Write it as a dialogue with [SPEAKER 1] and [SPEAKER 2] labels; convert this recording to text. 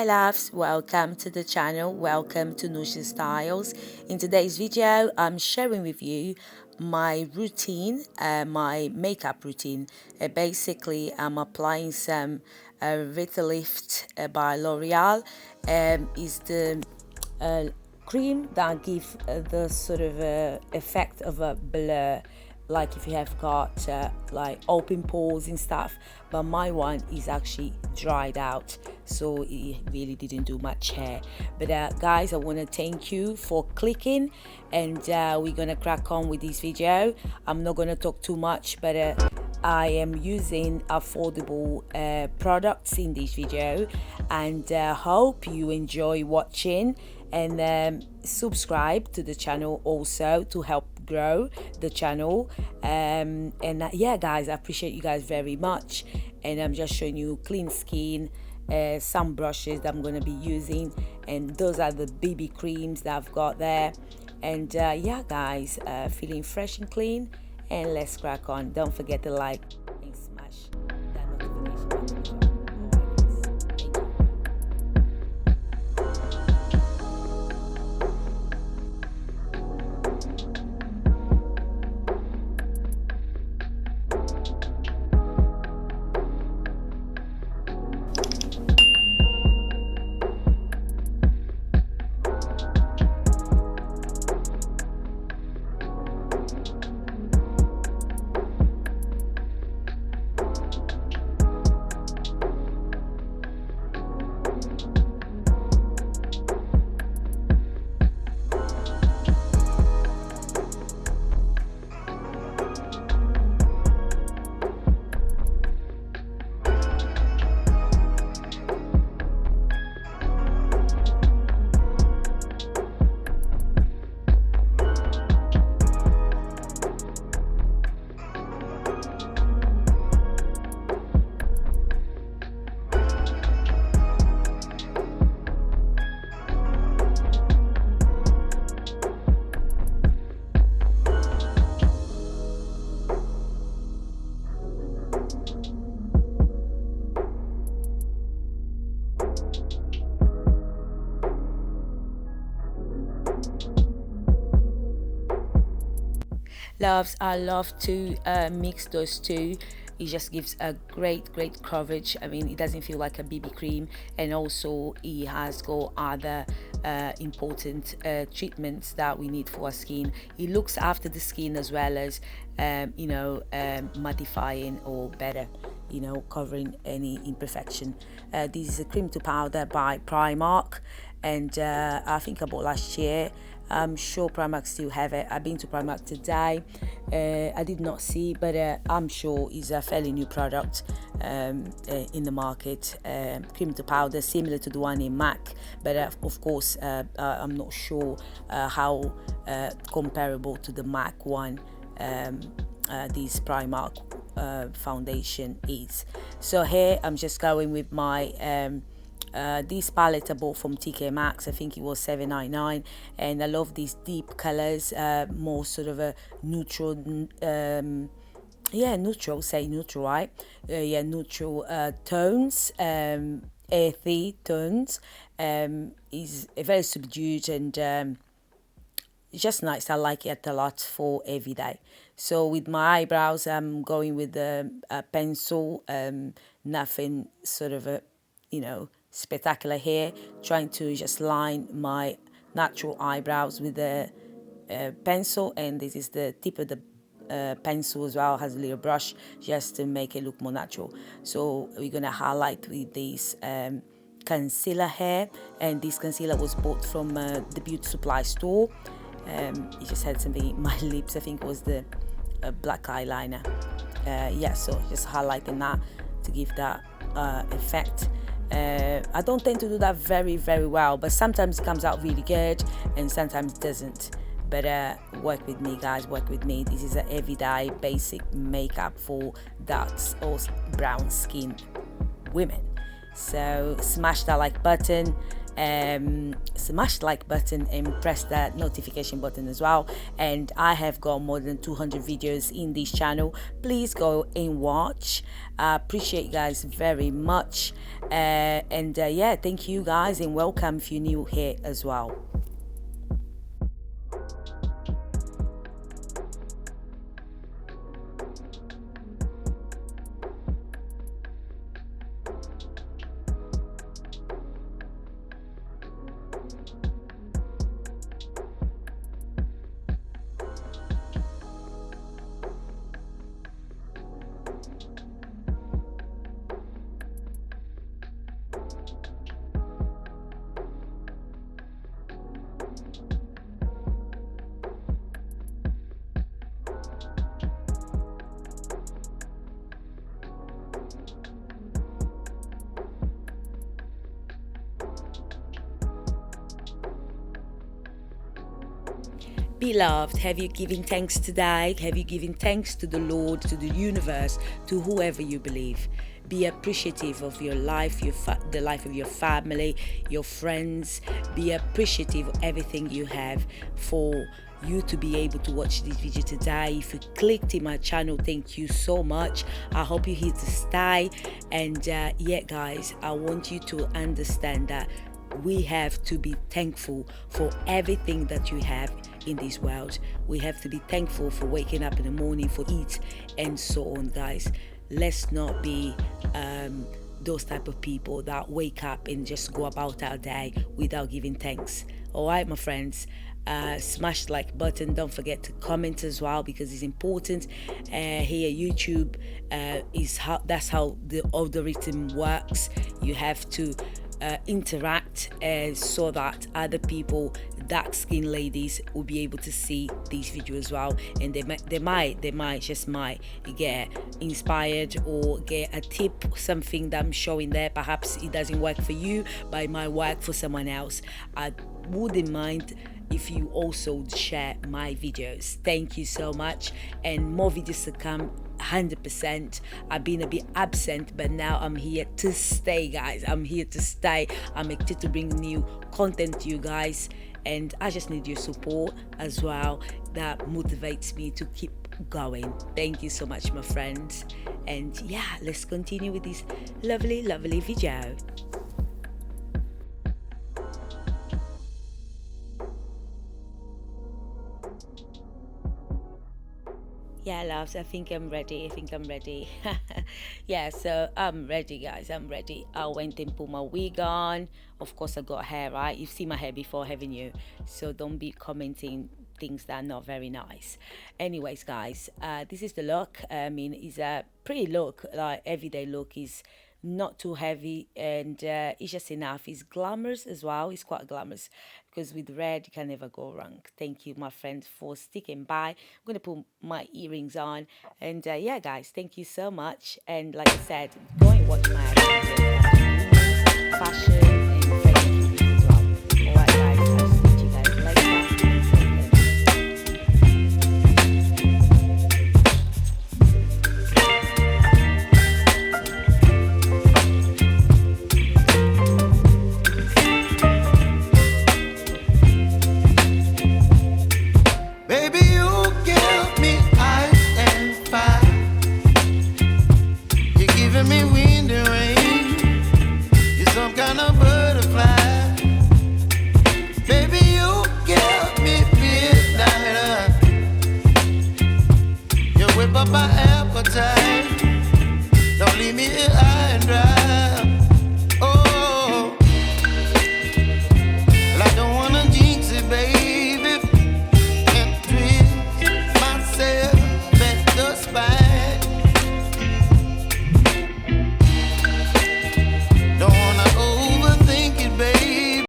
[SPEAKER 1] Hi loves, welcome to the channel, welcome to Nusha Styles. In today's video, I'm sharing with you my routine, my makeup routine. Basically, I'm applying some Vitalift by L'Oreal. Is the cream that gives the sort of effect of a blur, like if you have got like open pores and stuff, but my one is actually dried out, so it really didn't do much hair. But guys, I want to thank you for clicking, and we're gonna crack on with this video. I'm not gonna talk too much, but I am using affordable products in this video, and hope you enjoy watching, and subscribe to the channel also to help grow the channel. Yeah guys, I appreciate you guys very much, and I'm just showing you clean skin, some brushes that I'm going to be using, and those are the BB creams that I've got there. And yeah guys, feeling fresh and clean, and let's crack on. Don't forget to like and smash that notification button as well. Loves, I love to mix those two. It just gives a great coverage. I mean, it doesn't feel like a BB cream, and also it has got other important treatments that we need for our skin. It looks after the skin as well as mattifying, or better, covering any imperfection. This is a cream to powder by Primark, and I think I bought last year. I'm sure Primark still have it. I've been to Primark today. I did not see, but I'm sure it's a fairly new product in the market. Cream to powder, similar to the one in MAC, but of course I'm not sure how comparable to the MAC one this Primark foundation is. So here I'm just going with my this palette I bought from TK Maxx. I think it was $7.99, and I love these deep colors, more sort of a neutral, neutral, say neutral, right? Neutral tones, earthy tones. Is very subdued, and just nice. I like it a lot for every day. So with my eyebrows, I'm going with a pencil, nothing sort of a spectacular here, trying to just line my natural eyebrows with a pencil, and this is the tip of the pencil as well, has a little brush just to make it look more natural. So we're gonna highlight with this concealer here, and this concealer was bought from the beauty supply store. It just had something in my lips. I think it was the black eyeliner. So just highlighting that to give that effect. I don't tend to do that very well, but sometimes it comes out really good and sometimes it doesn't. But work with me guys, work with me. This is an everyday basic makeup for dark or brown skin women. So smash that like button, smash the like button and press that notification button as well. And I have got more than 200 videos in this channel. Please go and watch. I appreciate you guys very much. Yeah, thank you guys, and welcome if you're new here as well. Beloved, have you given thanks today? Have you given thanks to the Lord, to the universe, to whoever you believe? Be appreciative of your life, the life of your family, your friends. Be appreciative of everything you have for you to be able to watch this video today. If you clicked in my channel, thank you so much. I hope you're here to stay. And yeah, guys, I want you to understand that we have to be thankful for everything that you have in this world. We have to be thankful for waking up in the morning, for eat, and so on, guys. Let's not be those type of people that wake up and just go about our day without giving thanks. All right, my friends, smash the like button. Don't forget to comment as well, because it's important. Here YouTube that's how the algorithm works. You have to interact so that other people, dark skinned ladies, will be able to see these videos as well, and they might get inspired or get a tip, something that I'm showing there. Perhaps it doesn't work for you, but it might work for someone else. I wouldn't mind if you also share my videos. Thank you so much, and more videos to come. 100%. I've been a bit absent, but now I'm here to stay, guys. I'm here to stay. I'm excited to bring new content to you guys, and I just need your support as well. That motivates me to keep going. Thank you so much, my friends. And yeah, let's continue with this lovely video. Yeah, loves, I think I'm ready. Yeah, so I'm ready, guys. I'm ready. I went and put my wig on. Of course, I got hair, right? You've seen my hair before, haven't you? So don't be commenting things that are not very nice. Anyways, guys, this is the look. I mean, it's a pretty look, like everyday look. Is not too heavy, and it's just enough. It's glamorous as well. It's quite glamorous, because with red you can never go wrong. Thank you, my friends, for sticking by. I'm gonna put my earrings on, and yeah, guys, thank you so much. And like I said, go and watch my fashion and fashion videos as well. All right, guys, I'll see you guys later.
[SPEAKER 2] By